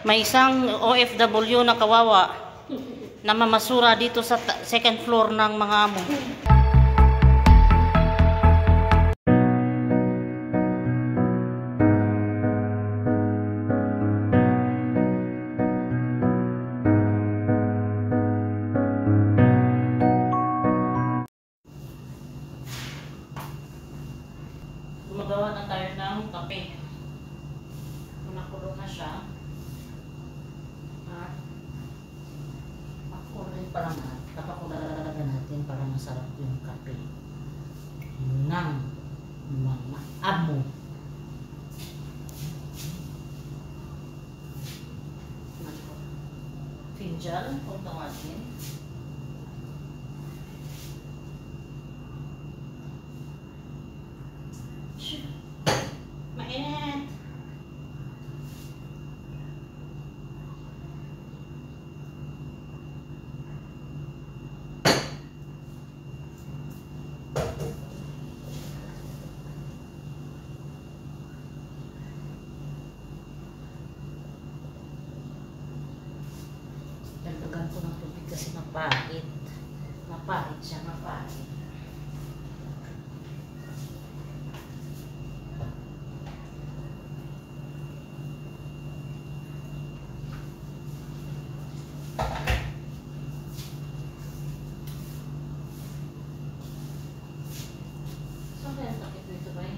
May isang OFW na kawawa na mamasura dito sa second floor ng mga amo. Gumagawa na tayo ng kape. Nakulo na siya. At makuloy pa lang at kapakulalaga natin para masarap yung kape ng mga amo. Pinjal kung tawagin. Mainit! Dagdagan ko ng tubig kasi mapahit. Mapahit siya, mapahit. Saan kaya ang takip nito ba eh?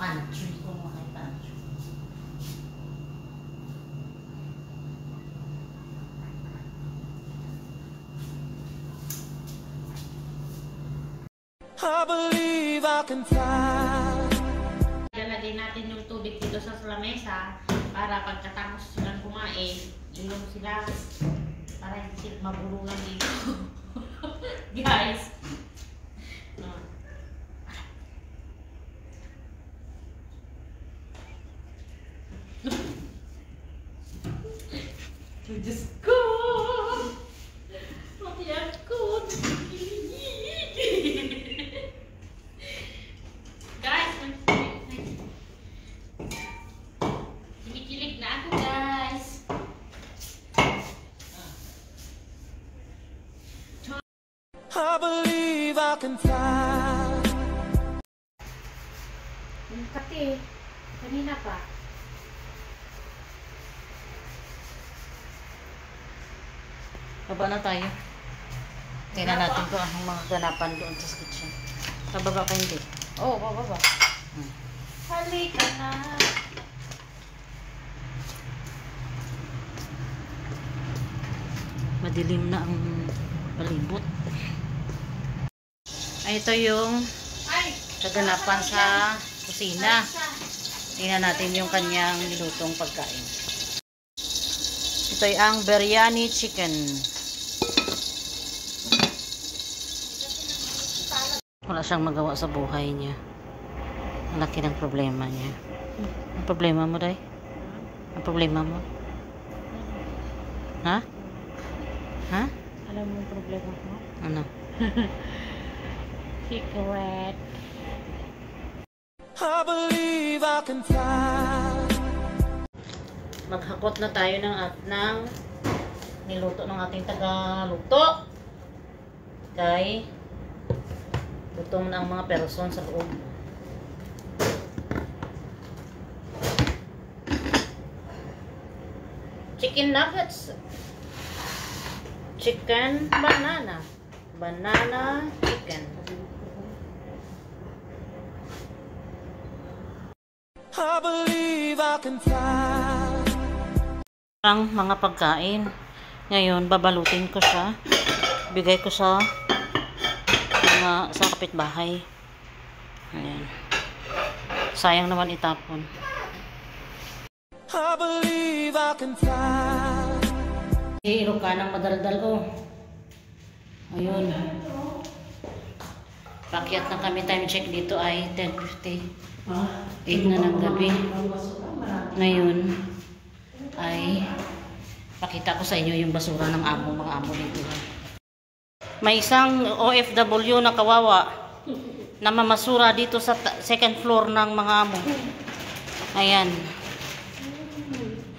Pantry ko mga kay pantry. I believe I can fly. Lalagay natin yung tubig dito sa lamesa para pagkatapos silang kumain, inom sila para hindi sila mabulungan dito. Guys. Diyos ko! Mati ako! Guys, kinikilig na ako, guys. I believe I can fly. Yung kape, kanina pa. Baba na tayo. Tingnan natin kung anong mga ganapan doon sa kitchen. Bababa ka hindi? Oo, bababa. Halika na. Madilim na ang palibot. Ay, ito yung kaganapan sa kusina. Tingnan natin yung kanyang nilutong pagkain. Ito ay ang biryani chicken. Wala siyang magawa sa buhay niya. Ang laki ng problema niya. Ang problema mo, Day? Ang problema mo? Ha? Ha? Alam mo yung problema ko? Ano? Secret. I believe I can fly. Maghakot na tayo ng niluto ng ating taga-luto. Okay? Gutom na ang mga person sa loob. Chicken nuggets. Chicken banana. Banana chicken. I believe I can fly. Ang mga pagkain. Ngayon, babalutin ko siya. Bigay ko sa kapitbahay. Ayan. Sayang naman itapon. I believe I can fly. Iro ka ng madaldal, oh. Ayun. Pakyat na kami, time check dito ay 10:50. 8 na ng gabi. ngayon ay pakita ko sa inyo yung basura ng mga amo dito. May isang OFW na kawawa na mamasura dito sa second floor ng mga amo. Ayan.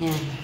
Ayan.